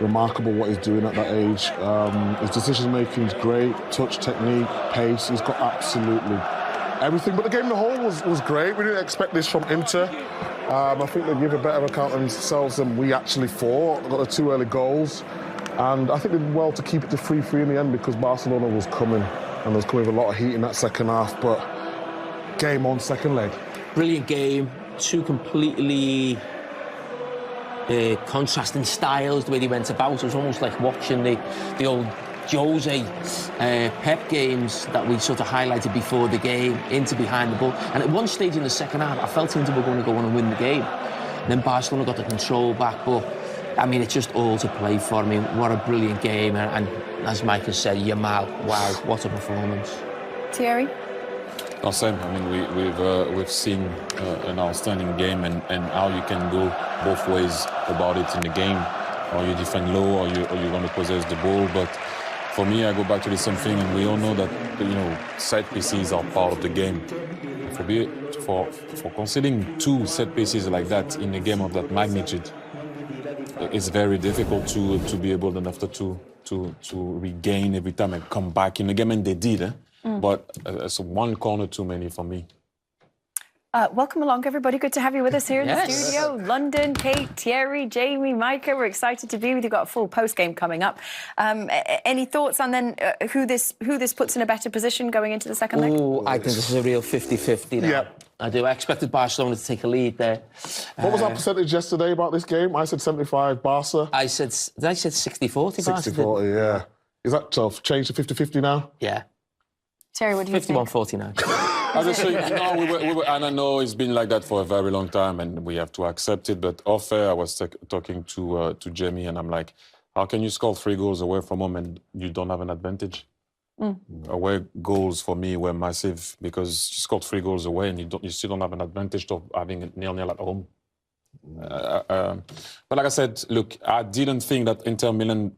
remarkable what he's doing at that age. His decision-making is great, touch technique, pace. He's got absolutely everything. But the game in the whole was great. We didn't expect this from Inter. I think they give a better account of themselves than we actually thought. Got the 2 early goals. And I think they did well to keep it to 3-3 in the end because Barcelona was coming. And was coming with a lot of heat in that second half. But game on, second leg. Brilliant game. 2 completely contrasting styles, the way they went about. It was almost like watching the old Jose Pep games that we sort of highlighted before the game, into behind the ball. And at one stage in the second half, I felt Inter were going to go on and win the game. And then Barcelona got the control back, but I mean, it's just all to play for. I mean, what a brilliant game. And as Mike has said, Yamal, wow, what a performance. Thierry? No, same. I mean, we've seen an outstanding game and how you can go both ways about it in the game. Or you defend low, or you're going to possess the ball. But for me, I go back to the same thing, and we all know that, you know, set pieces are part of the game. For conceding 2 set pieces like that in a game of that magnitude, it's very difficult to be able then after to regain every time and come back in the game, and they did. But it's 1 corner too many for me. Welcome along, everybody. Good to have you with us here in the studio. London, Kate, Thierry, Jamie, Micah. We're excited to be with you. We've got a full post-game coming up. Any thoughts on then who this puts in a better position going into the second leg? Oh, I think this is a real 50-50 now. Yeah. I do. I expected Barcelona to take a lead there. What was our percentage yesterday about this game? I said 75 Barca. Did I say 60-40? 60-40, yeah. Is that tough? Changed to 50-50 now? Yeah. Terry, what do you think? 51-49. I just think, and I know it's been like that for a very long time, and we have to accept it. But off air, I was talking to Jamie, and I'm like, how can you score 3 goals away from home and you don't have an advantage? Away goals for me were massive because you scored 3 goals away and you still don't have an advantage of having it 0-0 at home. But like I said, look, I didn't think that Inter Milan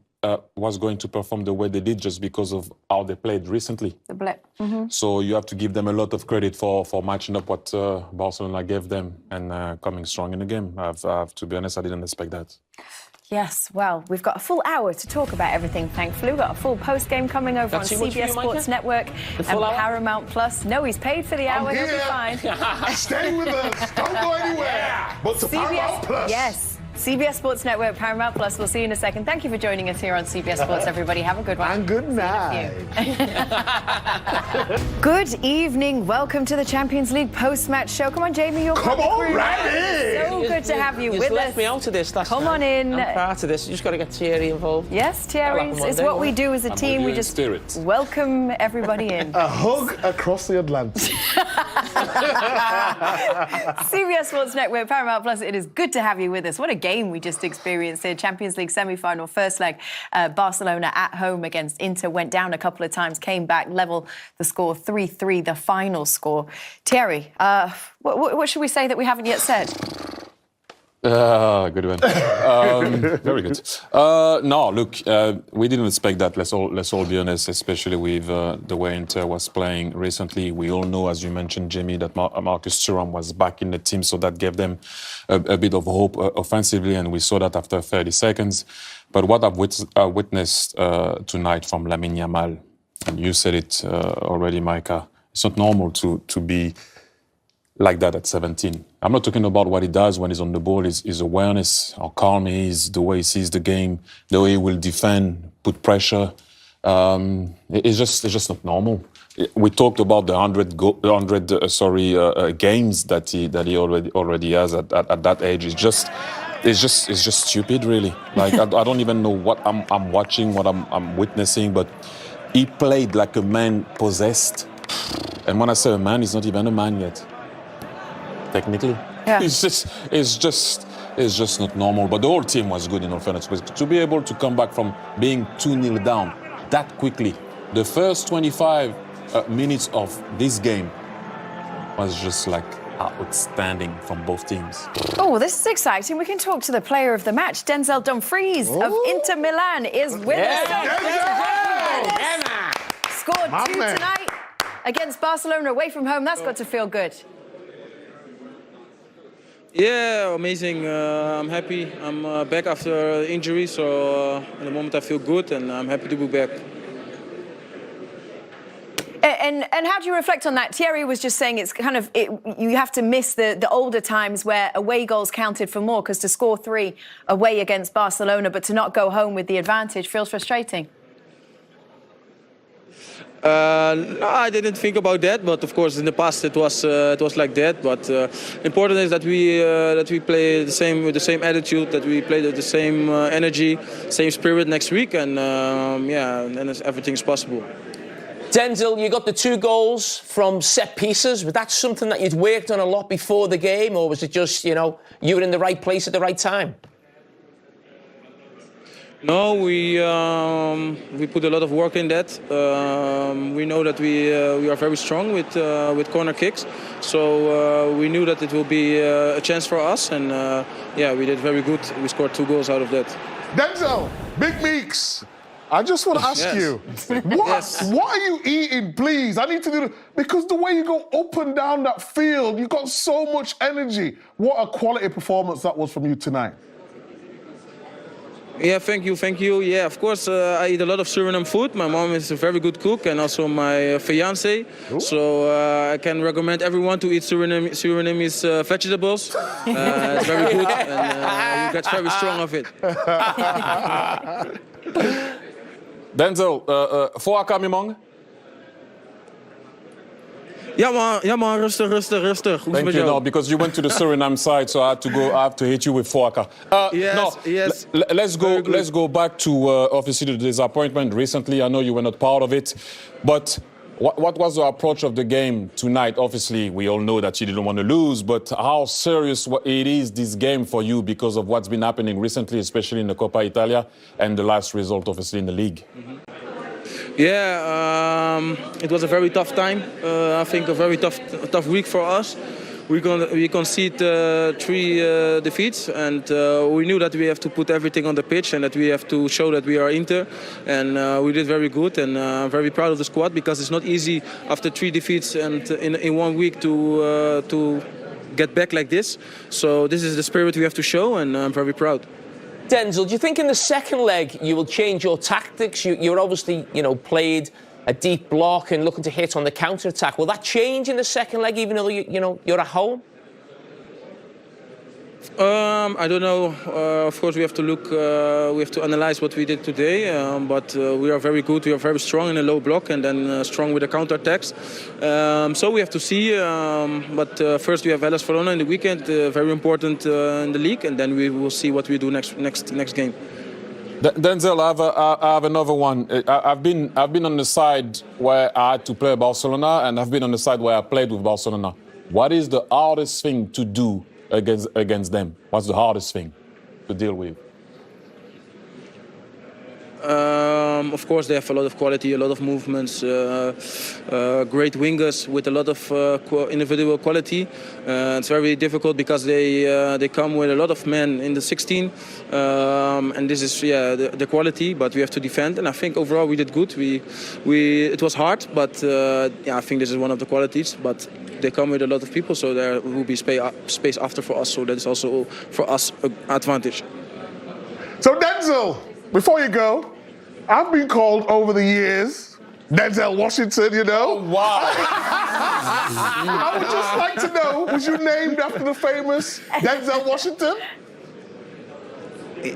was going to perform the way they did just because of how they played recently. The blip. So you have to give them a lot of credit for matching up what Barcelona gave them and coming strong in the game. I have to be honest, I didn't expect that. Yes, well, we've got a full hour to talk about everything, thankfully. We've got a full post-game coming over on CBS Sports Network and Paramount Plus. No, he's paid for the hour, he'll be fine. Stay with us, don't go anywhere. But to Paramount Plus. Yes. CBS Sports Network, Paramount Plus. We'll see you in a second. Thank you for joining us here on CBS Sports, everybody. Have a good one. And good night. Good evening. Welcome to the Champions League post-match show. Come on, Jamie, you're Come on, right in. So good to have you with us. You left me out of this last Come time. on in. I'm part of this. You just got to get Thierry involved. Yes, Thierry. It's what we do as a team. We just welcome everybody in. A hug across the Atlantic. CBS Sports Network, Paramount Plus. It is good to have you with us. What a game we just experienced here. Champions League semi-final, first leg. Barcelona at home against Inter, went down a couple of times, came back, level the score 3-3, the final score. Thierry, what should we say that we haven't yet said? Good one. Very good. No, look, we didn't expect that. Let's all be honest, especially with the way Inter was playing recently. We all know, as you mentioned, Jamie, that Marcus Thuram was back in the team, so that gave them a bit of hope offensively, and we saw that after 30 seconds. But what I've witnessed tonight from Lamine Yamal, and you said it already, Micah, it's not normal to be like that at 17. I'm not talking about what he does when he's on the ball, his awareness, how calm he is, the way he sees the game, the way he will defend, put pressure. It's just not normal. We talked about the 100 games that he already has at that age. It's just stupid, really. Like I don't even know what I'm watching, what I'm witnessing, but he played like a man possessed. And when I say a man, he's not even a man yet. Technically, yeah. It's just not normal. But the whole team was good, in all fairness. To be able to come back from being 2-0 down that quickly, the first 25 minutes of this game was just like outstanding from both teams. Oh, this is exciting. We can talk to the player of the match. Denzel Dumfries of Inter Milan is with us. Scored 2 tonight against Barcelona away from home. That's got to feel good. Yeah, amazing. I'm happy. I'm back after injury, so at the moment I feel good and I'm happy to be back. And how do you reflect on that? Thierry was just saying it's kind of you have to miss the older times where away goals counted for more, because to score 3 away against Barcelona but to not go home with the advantage feels frustrating. No, I didn't think about that, but of course in the past it was like that. But important is that we play the same with the same attitude, that we play with the same energy, same spirit next week, and yeah, and everything's possible. Denzel, you got the 2 goals from set pieces. Was that something that you'd worked on a lot before the game, or was it just, you know, you were in the right place at the right time? No, we put a lot of work in that. We know that we are very strong with corner kicks, so we knew that it will be a chance for us, and yeah, we did very good. We scored 2 goals out of that. Denzel, Big Meeks, I just want to ask Yes. you, what are you eating, please? I need to do because the way you go up and down that field, you've got so much energy. What a quality performance that was from you tonight. Yeah, thank you. Yeah, of course, I eat a lot of Suriname food. My mom is a very good cook, and also my fiance. So I can recommend everyone to eat Surinamese vegetables. It's very good, and you get very strong of it. Denzel, Foaka Mimong? Ja man, rustig. Hoe is het Thank met you. jou? No, because you went to the Suriname side, so I have to hit you with Foaka. Yes. Let's go back to obviously the disappointment recently. I know you were not part of it, but what was the approach of the game tonight? Obviously, we all know that you didn't want to lose, but how serious it is this game for you because of what's been happening recently, especially in the Coppa Italia and the last result, obviously, in the league? Yeah, it was a very tough time. I think a very tough week for us. We conceded 3 defeats, and we knew that we have to put everything on the pitch and that we have to show that we are Inter. And we did very good, and I'm very proud of the squad, because it's not easy after 3 defeats and in 1 week to get back like this. So this is the spirit we have to show, and I'm very proud. Denzel, do you think in the second leg you will change your tactics? You're obviously, you know, played a deep block and looking to hit on the counter-attack. Will that change in the second leg, even though you're at home? I don't know. Of course, we have to look. We have to analyze what we did today. But we are very good. We are very strong in a low block, and then strong with the counter-attacks. So we have to see. But first we have Barcelona in the weekend. Very important in the league, and then we will see what we do next game. Denzel, I have another one. I've been on the side where I had to play Barcelona, and I've been on the side where I played with Barcelona. What is the hardest thing to do against them? What's the hardest thing to deal with? Of course, they have a lot of quality, a lot of movements, great wingers with a lot of individual quality. It's very difficult because they come with a lot of men in the 16, and this is the quality. But we have to defend, and I think overall we did good. It was hard, but I think this is one of the qualities. But they come with a lot of people, so there will be space after for us. So that is also for us an advantage. So Denzel, before you go, I've been called over the years Denzel Washington, you know. Oh, wow. I would just like to know, was you named after the famous Denzel Washington?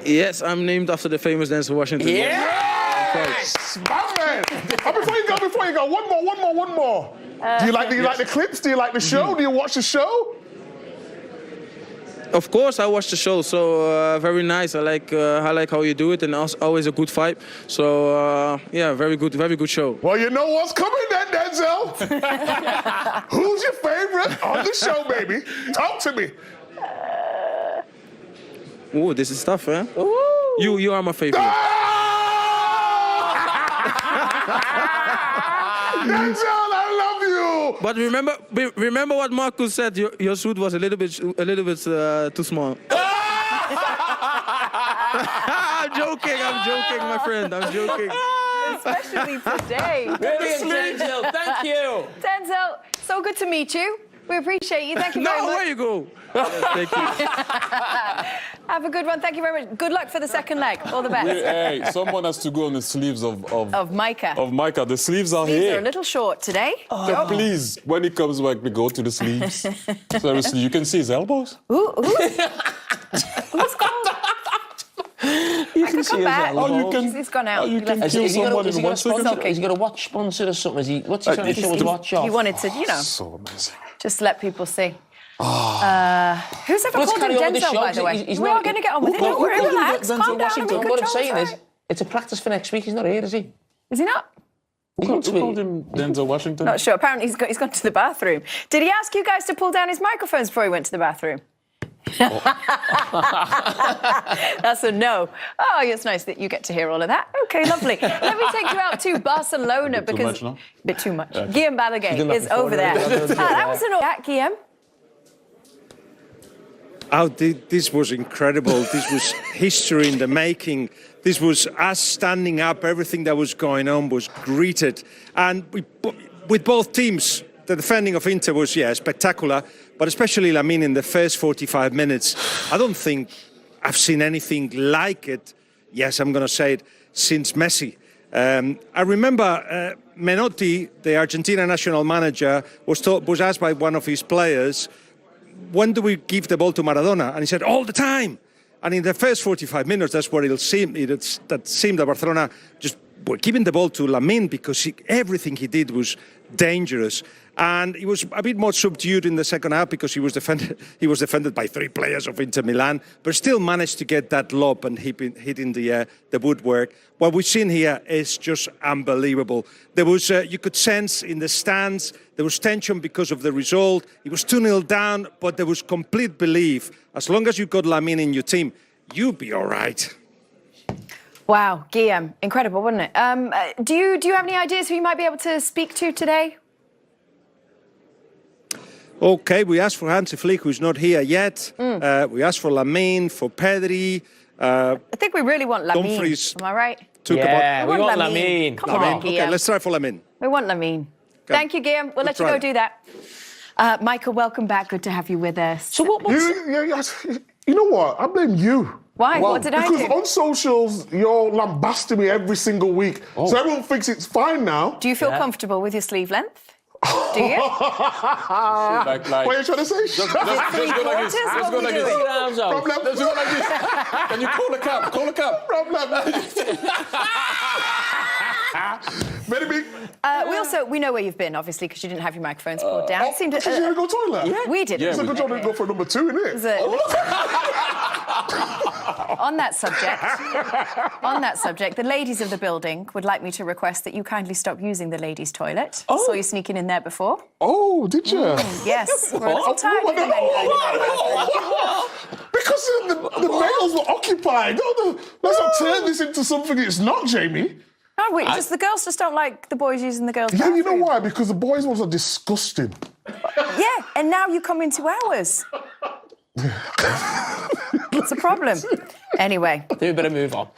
Yes, I'm named after the famous Denzel Washington. Yes! My man! Before you go, one more. Do you like the clips? Do you like the show? Do you watch the show? Of course, I watch the show, so very nice. I like how you do it, and always a good vibe. So very good show. Well, you know what's coming then, Denzel. Who's your favorite on the show, baby? Talk to me. Oh, this is tough, huh? You are my favorite. Denzel, I love you. But remember what Marcus said. Your suit was a little bit too small. I'm joking, my friend. I'm joking. Especially today. Brilliant, Denzel. Thank you. Denzel, so good to meet you. We appreciate you. Thank you very No, much. where you go? Thank you. Have a good one. Thank you very much. Good luck for the second leg. All the best. Hey, someone has to go on the sleeves of Micah. Of Micah. The sleeves are These here. are a little short today. So please, when he comes back, we go to the sleeves. Seriously, you can see his elbows. Ooh. What's called? You can come back. Oh, you can. He's gone out. Oh, you He can left. kill Is he got someone a- is he in got a 1 sponsor? second. Okay. Has he got a watch sponsor or something? What's he trying to show us watch off? He wanted to, So amazing. just let people see. Who's ever Let's called him carry on with the Denzel, show, by the way? he's We not- are going to get on with it. Who- Don't who worry, called him relax. Denzel Calm down. I'm in Washington? What I'm control. saying It's is, all right. it's a practice for next week. He's not here, is he? Is he not? He Who can called him Denzel Washington? Not sure. Apparently, he's gone to the bathroom. Did he ask you guys to pull down his microphones before he went to the bathroom? That's a no. Oh, it's nice that you get to hear all of that. Okay, lovely. Let me take you out to Barcelona Too because much now? bit too much. Guillaume Balaguer done that is before, over there. didn't he? That was an all Guillaume. Oh, this was incredible. This was history in the making. This was us standing up. Everything that was going on was greeted. And with both teams, the defending of Inter was, spectacular. But especially Lamine in the first 45 minutes. I don't think I've seen anything like it. Yes, I'm going to say it, since Messi. I remember Menotti, the Argentina national manager, was asked by one of his players, when do we give the ball to Maradona? And he said, all the time. And in the first 45 minutes, that's where it seemed that Barcelona just were giving the ball to Lamine because everything he did was dangerous. And he was a bit more subdued in the second half because he was defended by 3 players of Inter Milan, but still managed to get that lob and hitting the woodwork. What we've seen here is just unbelievable. There was, you could sense in the stands, there was tension because of the result. It was 2-0 down, but there was complete belief. As long as you got Lamine in your team, you'll be all right. Wow, Guillaume, incredible, wasn't it? Do you have any ideas who you might be able to speak to today? Okay, we asked for Hansi Flick, who's not here yet. We asked for Lamine, for Pedri. I think we really want Lamine. Dumfries. Am I right? Yeah, we want Lamine. Lamine. Come Come on, on. Okay, Guillaume. let's try for Lamine. We want Lamine. Thank you, Guillaume. We'll let you try. go do that. Michael, welcome back. Good to have you with us. So what? You know what? I blame you. Why? What did I Because do? on socials, you're lambasting me every single week. So everyone thinks it's fine now. Do you feel comfortable with your sleeve length? Do you? Like, What are you trying to say? just go like this. Quarters? Just What go we like doing? this. Arms out. Problem. Let's go like this. Can you call a cab? Call a cab. Problem. Very big. We know where you've been, obviously, because you didn't have your microphones pulled down. It seemed Did you go toilet? Yeah, we did. Yeah, It's a good job I didn't go for number 2, innit? Is it- On that subject, the ladies of the building would like me to request that you kindly stop using the ladies' toilet. Saw you sneaking in there before. Oh, did you? Yes, we're a little tired of the men going in there. Because the males were occupied. Let's not turn this into something it's not, Jamie. Oh, wait, just the girls just don't like the boys using the girls' Yeah, you know bathroom. why? Because the boys' ones are disgusting. Yeah, and now you come into ours. It's a problem. Anyway, We better move on.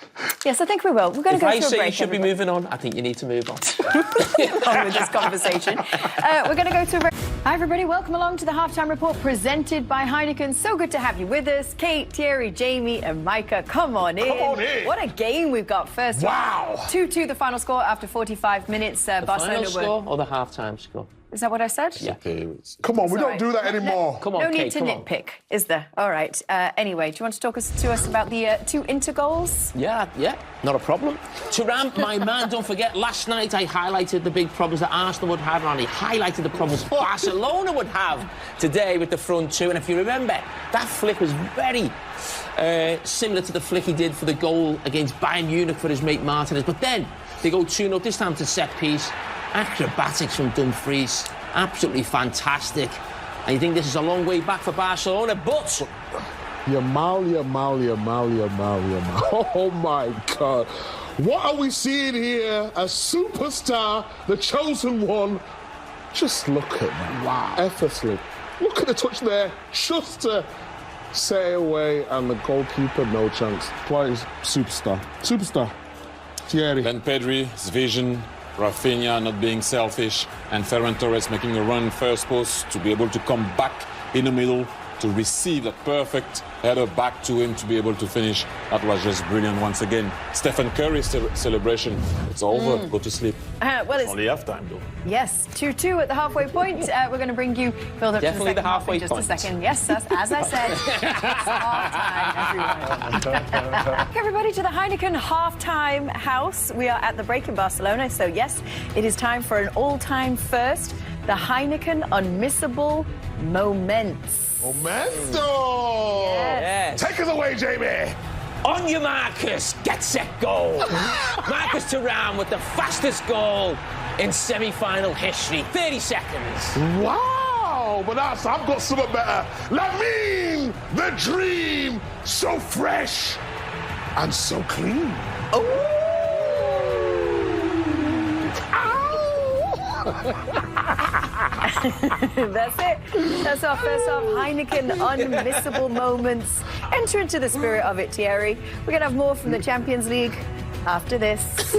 yes, I think we will. We're going to If go I to a say you break. should be everybody. moving on, I think you need to move on. On with this conversation. We're going to go to a break. Hi, everybody. Welcome along to the Halftime Report presented by Heineken. So good to have you with us. Kate, Thierry, Jamie, and Micah. Come on in. Come on in. What a game we've got first. Wow. 2-2 the final score after 45 minutes. Barcelona Final score or the half-time score? Is that what I said? Yeah. Come on, we Sorry. don't do that anymore. Come on, No need Kate, to come on. nitpick, is there? All right. Anyway, do you want to talk to us about the 2 Inter goals? Yeah, not a problem. Thuram, my man, don't forget, last night I highlighted the big problems that Arsenal would have, and I highlighted the problems Barcelona would have today with the front 2. And if you remember, that flick was very similar to the flick he did for the goal against Bayern Munich for his mate Martinez. But then they go 2-0, this time to set piece. Acrobatics from Dumfries. Absolutely fantastic. And you think this is a long way back for Barcelona, but Yamal. Oh my God. What are we seeing here? A superstar, the chosen one. Just look at that. Wow. Effortlessly. Look at the touch there. Just to say away, and the goalkeeper, no chance. Players, superstar. Thierry. Then Pedri, his vision, Rafinha not being selfish, and Ferran Torres making a run first post to be able to come back in the middle to receive that perfect header back to him to be able to finish. That was just brilliant once again. Stephen Curry's celebration. It's over. Go to sleep. Well, it's Only half time though. yes, 2-2 at the halfway point. We're going to bring you build up Definitely to the second the half halfway in just point. a second. Yes, as I said, it's half time, everyone. Everybody to the Heineken halftime house. We are at the break in Barcelona, so yes, it is time for an all-time first, the Heineken Unmissable Moments. Momento! Yes. Take us away, Jamie. On your Marcus, get set, goal. Marcus Thuram with the fastest goal in semi-final history. 30 seconds. Wow, but I've got something better. Lamine, the dream, so fresh and so clean. That's it. That's our first half Heineken Unmissable Moments. Enter into the spirit of it, Thierry. We're going to have more from the Champions League after this.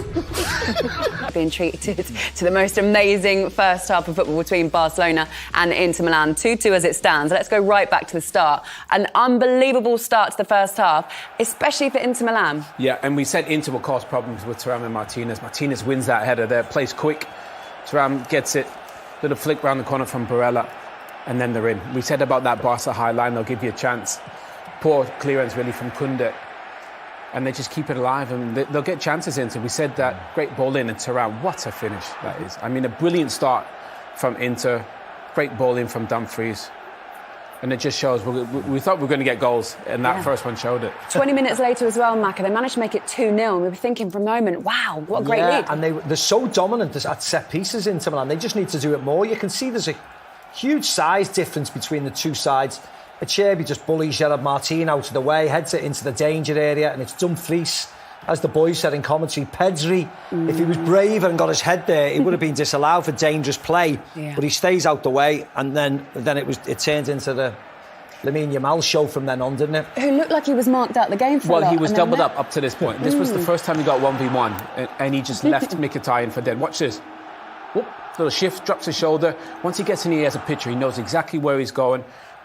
Being treated to the most amazing first half of football between Barcelona and Inter Milan. 2-2 as it stands. Let's go right back to the start. An unbelievable start to the first half, especially for Inter Milan. Yeah, and we said Inter will cause problems with Thuram and Martinez. Martinez wins that header there, plays quick. Thuram gets it, little flick round the corner from Barella, and then they're in. We said about that Barca high line, they'll give you a chance. Poor clearance really from Koundé. And they just keep it alive and they'll get chances in. So we said that great ball in and Thuram, what a finish that is. I mean, a brilliant start from Inter, great ball in from Dumfries. And it just shows, we thought we were going to get goals and that first one showed it. 20 minutes later as well, Maka, they managed to make it 2-0 and we were thinking for a moment, wow, what a great lead. And they're so dominant at set pieces in Inter Milan. They just need to do it more. You can see there's a huge size difference between the two sides. Acerbi just bullies Gerard Martin out of the way, heads it into the danger area, and it's Dumfries, as the boys said in commentary. Pedri, if he was braver and got his head there, it would have been disallowed for dangerous play. Yeah. But he stays out the way, and then it turned into the Lamine Yamal show from then on, didn't it? Who looked like he was marked out the game for a Well, lot, he was and then doubled that- up to this point. This was the first time he got 1v1 and he just left Mkhitaryan for dead. Watch this. Whoop, little shift, drops his shoulder. Once he gets in, he has a picture. He knows exactly where he's going.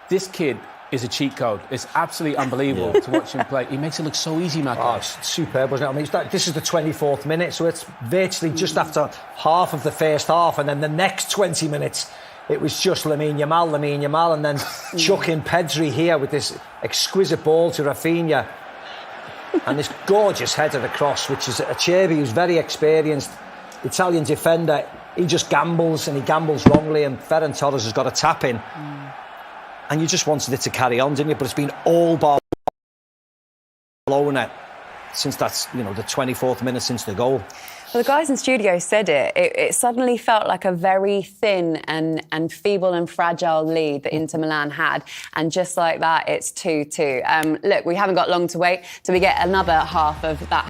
This kid is a cheat code. It's absolutely unbelievable to watch him play. He makes it look so easy, Matt. Oh, it's superb, wasn't it? I mean, this is the 24th minute, so it's virtually just after half of the first half, and then the next 20 minutes, it was just Lamine Yamal, and then chucking Pedri here with this exquisite ball to Rafinha, and this gorgeous header across, which is Acerbi, who's very experienced Italian defender. He just gambles, and he gambles wrongly, and Ferran Torres has got a tap in. And you just wanted it to carry on, didn't you? But it's been all Barcelona since that's, the 24th minute since the goal. Well, the guys in studio said it suddenly felt like a very thin and feeble and fragile lead that Inter Milan had. And just like that, it's 2-2. Look, we haven't got long to wait till we get another half of that